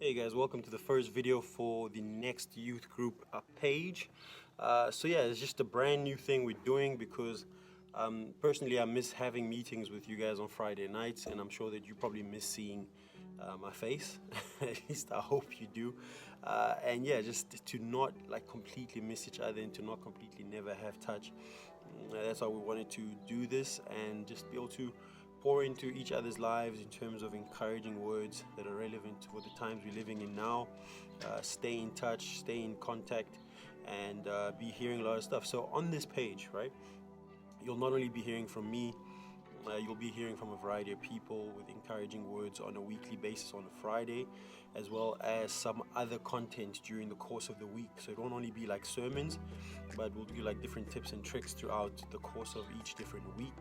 Hey guys, welcome to the first video for the next youth group page. It's just a brand new thing we're doing because personally I miss having meetings with you guys on Friday nights, and I'm sure that you probably miss seeing my face. At least I hope you do. Just to not like completely miss each other and to not completely never have touch. That's why we wanted to do this and just be able to pour into each other's lives in terms of encouraging words that are relevant for the times we're living in now. Stay in touch, stay in contact, and be hearing a lot of stuff. So on this page, right, you'll not only be hearing from me, you'll be hearing from a variety of people with encouraging words on a weekly basis on a Friday, as well as some other content during the course of the week. So it won't only be like sermons, but we'll do like different tips and tricks throughout the course of each different week.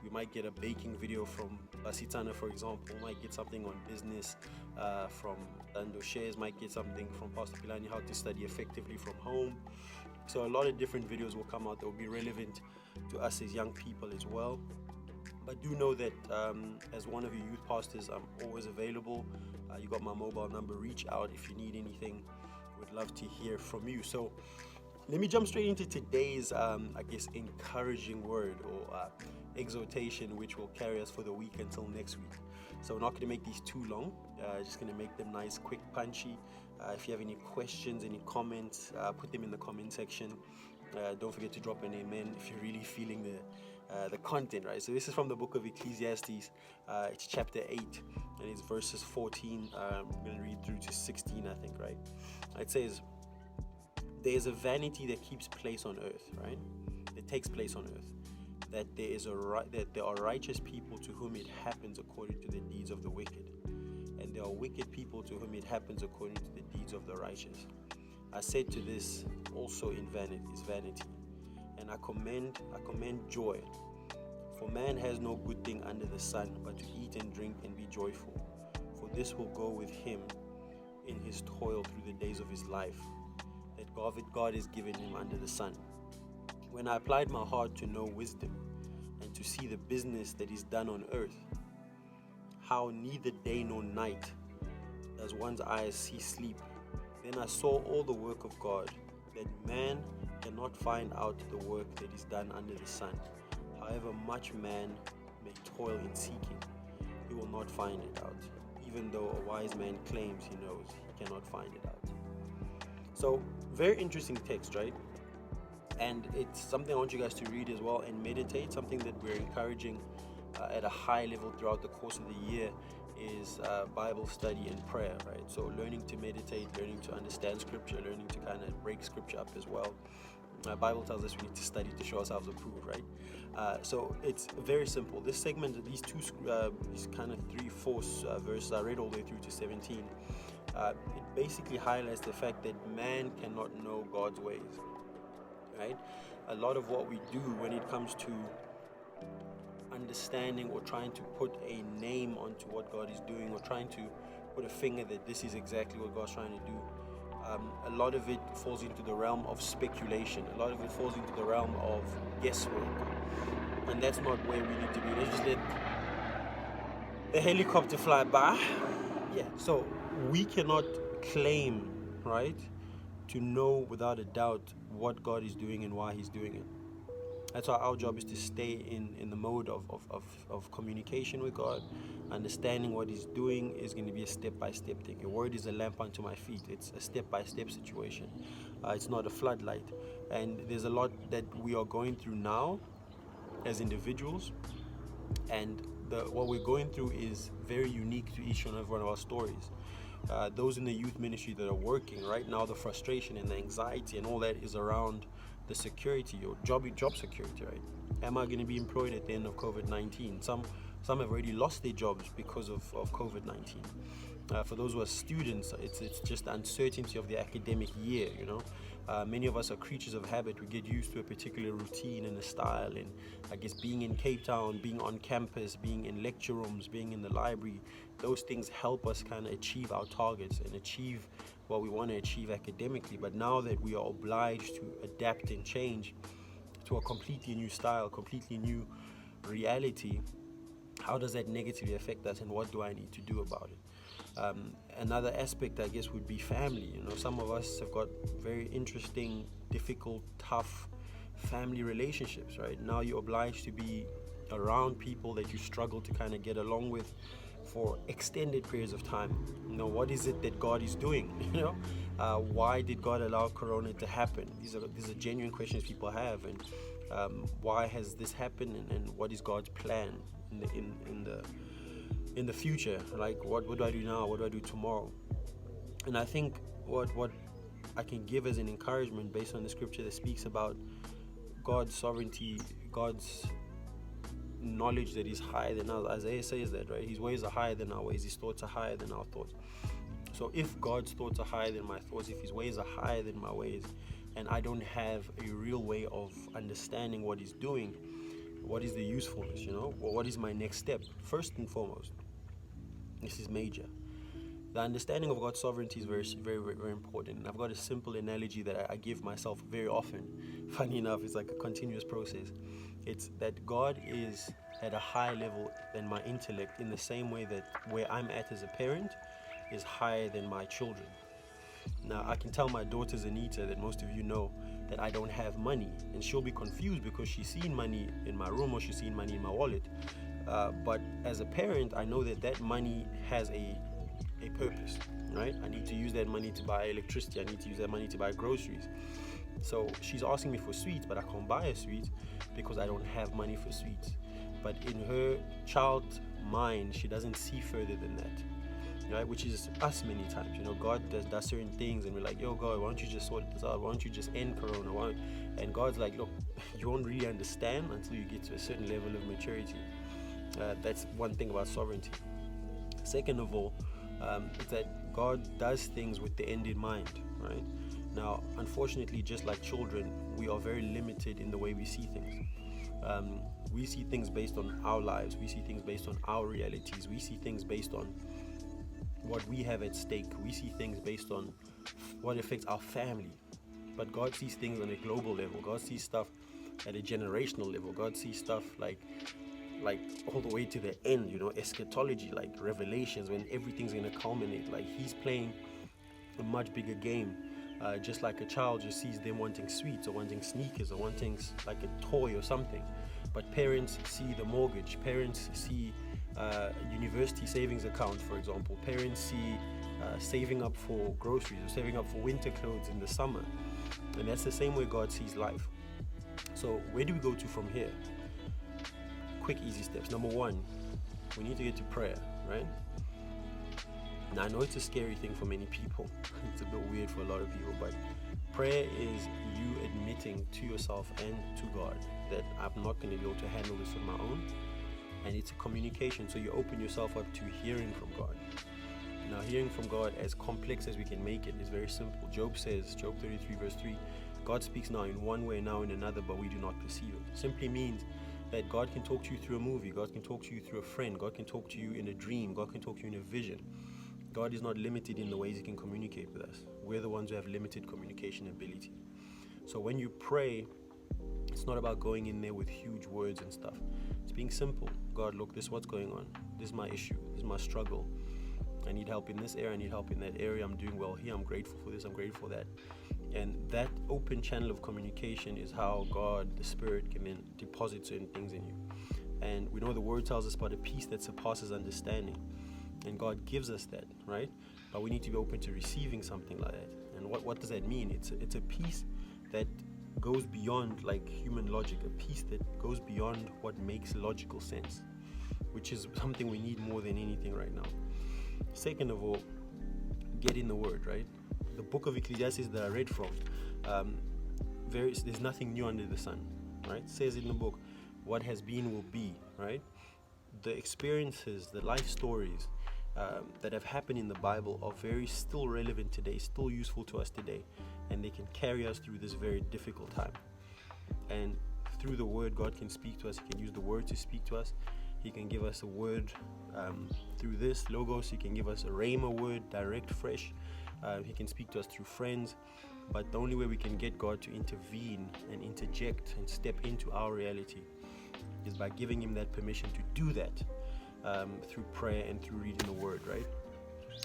We might get a baking video from Basitana, for example. Might get something on business from Dando Shares. Might get something from Pastor Pilani, how to study effectively from home. So a lot of different videos will come out that will be relevant to us as young people as well. But do know that as one of your youth pastors, I'm always available. You got my mobile number. Reach out if you need anything. Would love to hear from you. So let me jump straight into today's, encouraging word or exhortation, which will carry us for the week until next week. So we're not going to make these too long. Just going to make them nice, quick, punchy. If you have any questions, any comments, put them in the comment section. Don't forget to drop an amen if you're really feeling the content, right? So this is from the book of Ecclesiastes. It's chapter 8, and it's verses 14. I'm going to read through to 16, I think, right? It says, "There is a vanity that keeps place on earth," right? That takes place on earth. That there are righteous people to whom it happens according to the deeds of the wicked, and there are wicked people to whom it happens according to the deeds of the righteous. I said to this also in vanity, and I commend joy. For man has no good thing under the sun, but to eat and drink and be joyful. For this will go with him in his toil through the days of his life, that God has given him under the sun. When I applied my heart to know wisdom and to see the business that is done on earth, how neither day nor night does one's eyes see sleep, then I saw all the work of God, that man cannot find out the work that is done under the sun. However much man may toil in seeking, he will not find it out. Even though a wise man claims he knows, he cannot find it out. So, very interesting text, right? And it's something I want you guys to read as well and meditate. Something that we're encouraging at a high level throughout the course of the year is Bible study and prayer, right? So learning to meditate, learning to understand scripture, learning to kind of break scripture up as well. Bible tells us we need to study to show ourselves approved, right? So it's very simple. This segment, these kind of 3-4 verses I read all the way through to 17. It basically highlights the fact that man cannot know God's ways, right? A lot of what we do when it comes to understanding or trying to put a name onto what God is doing, or trying to put a finger that this is exactly what God's trying to do, a lot of it falls into the realm of speculation. A lot of it falls into the realm of guesswork, and that's not where we need to be. Let's just let the helicopter fly by. So we cannot claim, right, to know without a doubt what God is doing and why he's doing it. That's why our job is to stay in the mode of communication with God. Understanding what he's doing is going to be a step-by-step thing. Your word is a lamp unto my feet. It's a step-by-step situation. It's not a floodlight. And there's a lot that we are going through now as individuals. And what we're going through is very unique to each and every one of our stories. Those in the youth ministry that are working right now, the frustration and the anxiety and all that is around the security, your job security, right? Am I going to be employed at the end of COVID-19? Some have already lost their jobs because of COVID-19. For those who are students, it's just the uncertainty of the academic year, you know. Many of us are creatures of habit. We get used to a particular routine and a style, and I guess being in Cape Town, being on campus, being in lecture rooms, being in the library, those things help us kind of achieve our targets and achieve what we want to achieve academically. But now that we are obliged to adapt and change to a completely new style, completely new reality, how does that negatively affect us, and what do I need to do about it? Another aspect, I guess, would be family. Some of us have got very interesting, difficult, tough family relationships, right? Now you're obliged to be around people that you struggle to kind of get along with for extended periods of time. What is it that God is doing? Why did God allow Corona to happen? These are genuine questions people have, and why has this happened, and what is God's plan in the future? Like, what do I do now? What do I do tomorrow? And I think what I can give as an encouragement based on the scripture that speaks about God's sovereignty, God's knowledge that is higher than ours. Isaiah says that, right? His ways are higher than our ways. His thoughts are higher than our thoughts. So if God's thoughts are higher than my thoughts, if his ways are higher than my ways, and I don't have a real way of understanding what he's doing, what is the usefulness, what is my next step? First and foremost, this is major. The understanding of God's sovereignty is very, very, very important. And I've got a simple analogy that I give myself very often. Funny enough, it's like a continuous process. It's that God is at a higher level than my intellect, in the same way that where I'm at as a parent is higher than my children. Now, I can tell my daughter Anita, that most of you know, that I don't have money, and she'll be confused because she's seen money in my room or she's seen money in my wallet. But as a parent, I know that money has a purpose, right? I need to use that money to buy electricity. I need to use that money to buy groceries. So she's asking me for sweets, but I can't buy her sweets because I don't have money for sweets. But in her child's mind, she doesn't see further than that, right? Which is us many times. God does certain things, and we're like, yo, God, why don't you just sort this out? Why don't you just end Corona? And God's like, look, you won't really understand until you get to a certain level of maturity. That's one thing about sovereignty. Second of all, is that God does things with the end in mind, right? Now, unfortunately, just like children, we are very limited in the way we see things. We see things based on our lives. We see things based on our realities. We see things based on what we have at stake. We see things based on what affects our family. But God sees things on a global level. God sees stuff at a generational level. God sees stuff like all the way to the end, eschatology, like Revelations, when everything's going to culminate. Like, he's playing a much bigger game. Just like a child just sees them wanting sweets or wanting sneakers or wanting like a toy or something. But parents see the mortgage. Parents see university savings account, for example. Parents see saving up for groceries or saving up for winter clothes in the summer. And that's the same way God sees life. So where do we go to from here? Quick, easy steps. Number one, we need to get to prayer, right? Now, I know it's a scary thing for many people. It's a bit weird for a lot of people, but prayer is you admitting to yourself and to God that I'm not going to be able to handle this on my own. And it's a communication, so you open yourself up to hearing from God. Now, hearing from God, as complex as we can make it, is very simple. Job says, Job 33 verse 3, God speaks now in one way, now in another, but we do not perceive it. Simply means that God can talk to you through a movie, God can talk to you through a friend, God can talk to you in a dream, God can talk to you in a vision. God is not limited in the ways he can communicate with us. We're the ones who have limited communication ability. So when you pray, it's not about going in there with huge words and stuff. It's being simple. God, look, this is what's going on. This is my issue. This is my struggle. I need help in this area. I need help in that area. I'm doing well here. I'm grateful for this. I'm grateful for that. And that open channel of communication is how God, the Spirit, can then deposit certain things in you. And we know the Word tells us about a peace that surpasses understanding. And God gives us that, right? But we need to be open to receiving something like that. And what does that mean? It's a peace that goes beyond like human logic, a peace that goes beyond what makes logical sense, which is something we need more than anything right now. Second of all, get in the Word, right? The book of Ecclesiastes that I read from, there's nothing new under the sun, right? It says in the book, what has been will be, right? The experiences, the life stories that have happened in the Bible are very still relevant today, still useful to us today, and they can carry us through this very difficult time. And through the Word, God can speak to us. He can use the Word to speak to us. He can give us a word through this logos. He can give us a rhema word, direct, fresh. He can speak to us through friends. But the only way we can get God to intervene and interject and step into our reality is by giving him that permission to do that through prayer and through reading the Word, right?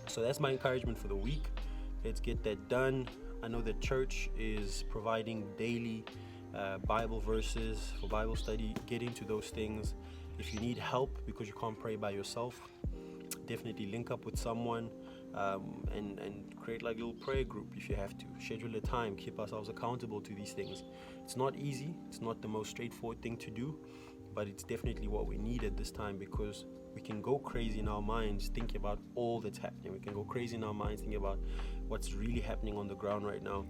So that's my encouragement for the week. Let's get that done. I know the church is providing daily Bible verses for Bible study. Get into those things. If you need help because you can't pray by yourself, definitely link up with someone and create like a little prayer group if you have to. Schedule a time, keep ourselves accountable to these things. It's not easy, it's not the most straightforward thing to do, but it's definitely what we need at this time, because we can go crazy in our minds thinking about all that's happening. We can go crazy in our minds thinking about what's really happening on the ground right now,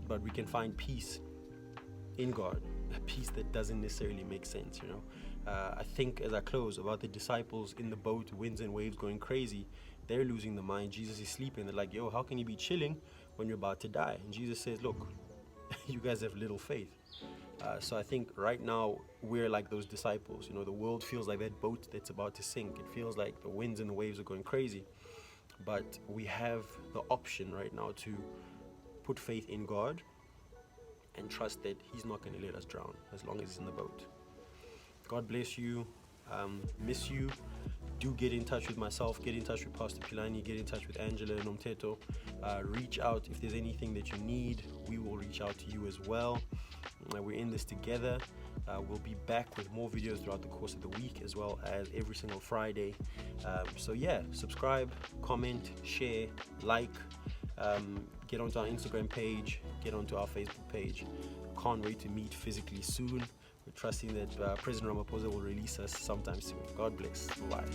but we can find peace in God, a peace that doesn't necessarily make sense, you know. I think as I close about the disciples in the boat, winds and waves going crazy. They're losing their mind. Jesus is sleeping. They're like, yo, how can you be chilling when you're about to die? And Jesus says, look, you guys have little faith. So I think right now we're like those disciples. You know, the world feels like that boat that's about to sink. It feels like the winds and the waves are going crazy. But we have the option right now to put faith in God and trust that He's not going to let us drown as long as He's in the boat. God bless you. Miss you. Do get in touch with myself, get in touch with Pastor Pilani, get in touch with Angela and Nomteto. Reach out if there's anything that you need. We will reach out to you as well. We're in this together. We'll be back with more videos throughout the course of the week, as well as every single Friday. So yeah, subscribe, comment, share, like, get onto our Instagram page, get onto our Facebook page. Can't wait to meet physically soon. We're trusting that President Ramaphosa will release us sometime soon. God bless. Bye.